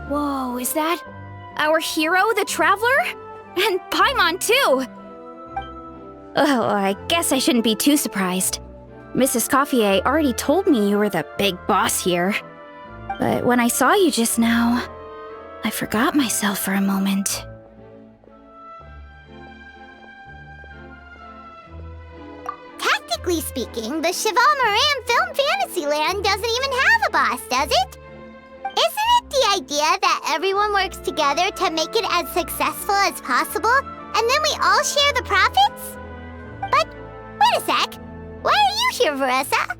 Whoa, is that our hero, the Traveler? And Paimon, too! Oh, I guess I shouldn't be too surprised. Mrs. Coiffier already told me you were the big boss here. But when I saw you just now, I forgot myself for a moment. Technically speaking, the Cheval Moran Film Fantasyland doesn't even have a boss, does it? Isn't it the idea that everyone works together to make it as successful as possible, and then we all share the profits? But, wait a sec. Why are you here, Varesa?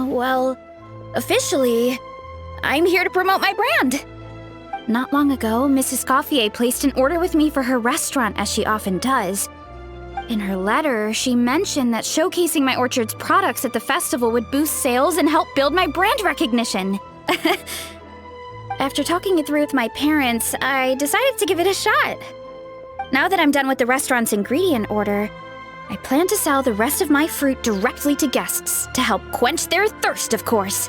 Well, officially, I'm here to promote my brand. Not long ago, Mrs. Coiffier placed an order with me for her restaurant, as she often does. In her letter, she mentioned that showcasing my orchard's products at the festival would boost sales and help build my brand recognition. After talking it through with my parents, I decided to give it a shot. Now that I'm done with the restaurant's ingredient order, I plan to sell the rest of my fruit directly to guests to help quench their thirst, of course.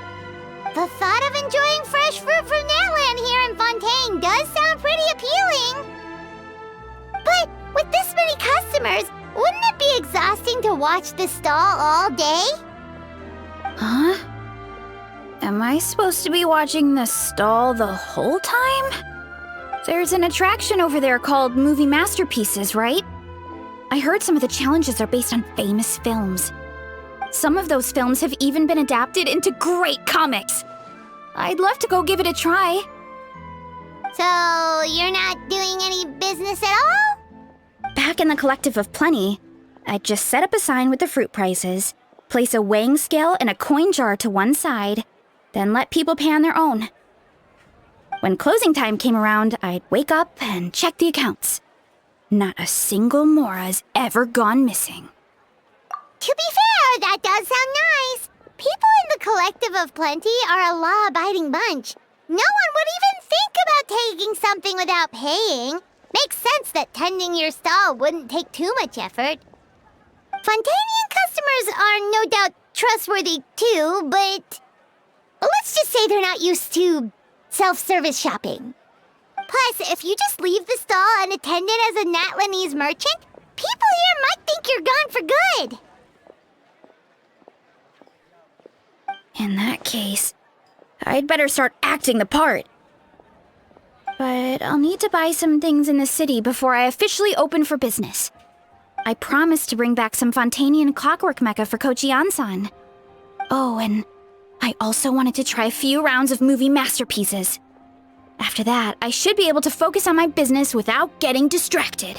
The thought of enjoying fresh fruit from Natland here in Fontaine does sound pretty appealing. But with this many customers, wouldn't it be exhausting to watch the stall all day? Huh? Am I supposed to be watching the stall the whole time? There's an attraction over there called Movie Masterpieces, right? I heard some of the challenges are based on famous films. Some of those films have even been adapted into great comics. I'd love to go give it a try. So, you're not doing any business at all? Back in the Collective of Plenty, I'd just set up a sign with the fruit prices, place a weighing scale and a coin jar to one side, then let people pay on their own. When closing time came around, I'd wake up and check the accounts. Not a single Mora's ever gone missing. To be fair, that does sound nice. People in the Collective of Plenty are a law-abiding bunch. No one would even think about taking something without paying. Makes sense that tending your stall wouldn't take too much effort. Fontanian customers are no doubt trustworthy too, but let's just say they're not used to self-service shopping. Plus, if you just leave the stall unattended as a Natlanese merchant, people here might think you're gone for good. In that case, I'd better start acting the part. But I'll need to buy some things in the city before I officially open for business. I promised to bring back some Fontanian clockwork mecha for Kochi-an-san. Oh, and I also wanted to try a few rounds of movie masterpieces. After that, I should be able to focus on my business without getting distracted.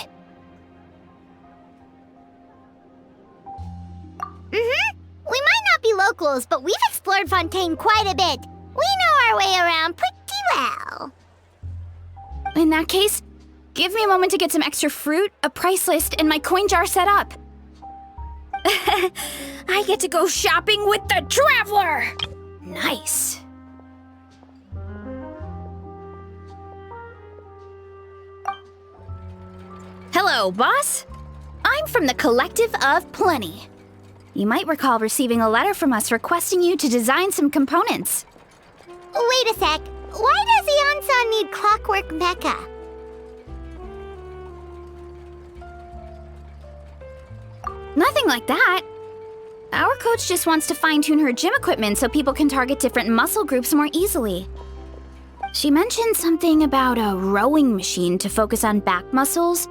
We might not be locals, but we've explored Fontaine quite a bit. We know our way around pretty well. In that case, give me a moment to get some extra fruit, a price list, and my coin jar set up. I get to go shopping with the Traveler! Nice. Hello, boss. I'm from the Collective of Plenty. You might recall receiving a letter from us requesting you to design some components. Wait a sec. Why does Ian-san need clockwork mecha? Nothing like that. Our coach just wants to fine-tune her gym equipment so people can target different muscle groups more easily. She mentioned something about a rowing machine to focus on back muscles,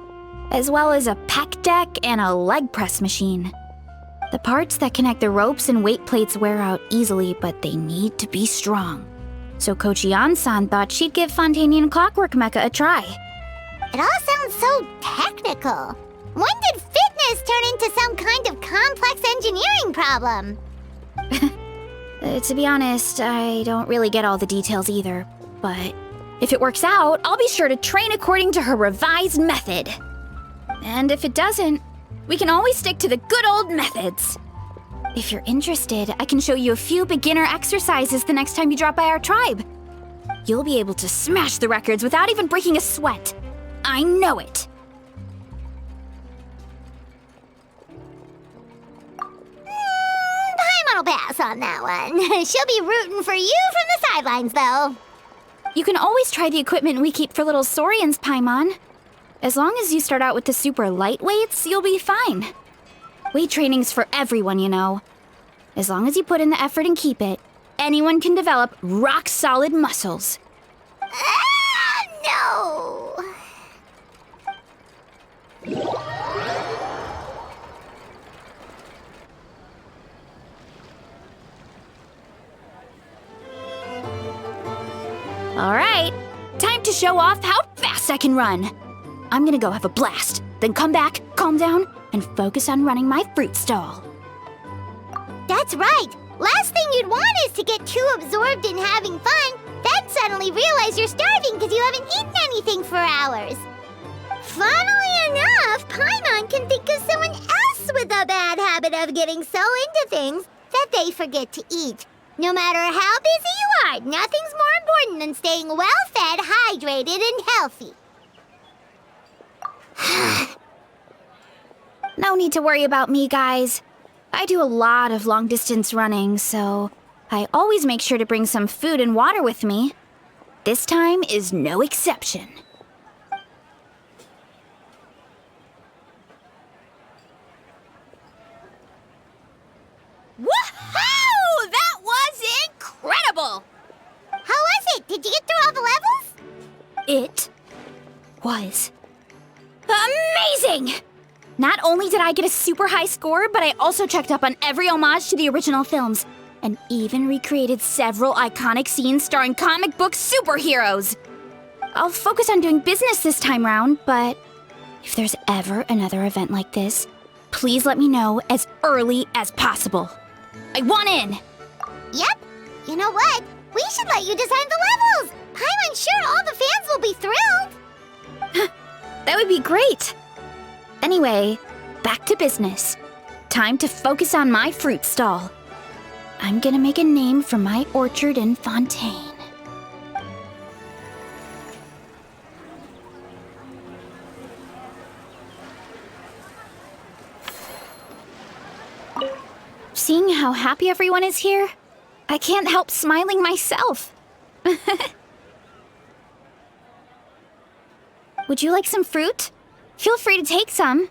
as well as a pec deck and a leg press machine. The parts that connect the ropes and weight plates wear out easily, but they need to be strong. So Kochi-an-san thought she'd give Fontanian Clockwork Mecha a try. It all sounds so technical. When did fitness turn into some kind of complex engineering problem? To be honest, I don't really get all the details either. But if it works out, I'll be sure to train according to her revised method. And if it doesn't, we can always stick to the good old methods. If you're interested, I can show you a few beginner exercises the next time you drop by our tribe. You'll be able to smash the records without even breaking a sweat. I know it. Paimon will pass on that one. She'll be rooting for you from the sidelines, though. You can always try the equipment we keep for little Saurians, Paimon. As long as you start out with the super lightweights, you'll be fine. Weight training's for everyone, you know. As long as you put in the effort and keep it, anyone can develop rock-solid muscles. No! All right, time to show off how fast I can run. I'm gonna go have a blast, then come back, calm down, and focus on running my fruit stall. That's right! Last thing you'd want is to get too absorbed in having fun, then suddenly realize you're starving because you haven't eaten anything for hours. Funnily enough, Paimon can think of someone else with a bad habit of getting so into things that they forget to eat. No matter how busy you are, nothing's more important than staying well-fed, hydrated, and healthy. No need to worry about me, guys. I do a lot of long-distance running, so I always make sure to bring some food and water with me. This time is no exception. Woohoo! That was incredible! How was it? Did you get through all the levels? It was amazing! Not only did I get a super high score, but I also checked up on every homage to the original films, and even recreated several iconic scenes starring comic book superheroes. I'll focus on doing business this time round, but if there's ever another event like this, please let me know as early as possible. I want in! Yep. You know what? We should let you design the levels! I'm sure all the fans will be thrilled! That would be great! Anyway, back to business. Time to focus on my fruit stall. I'm gonna make a name for my orchard in Fontaine. Seeing how happy everyone is here, I can't help smiling myself. Would you like some fruit? Feel free to take some.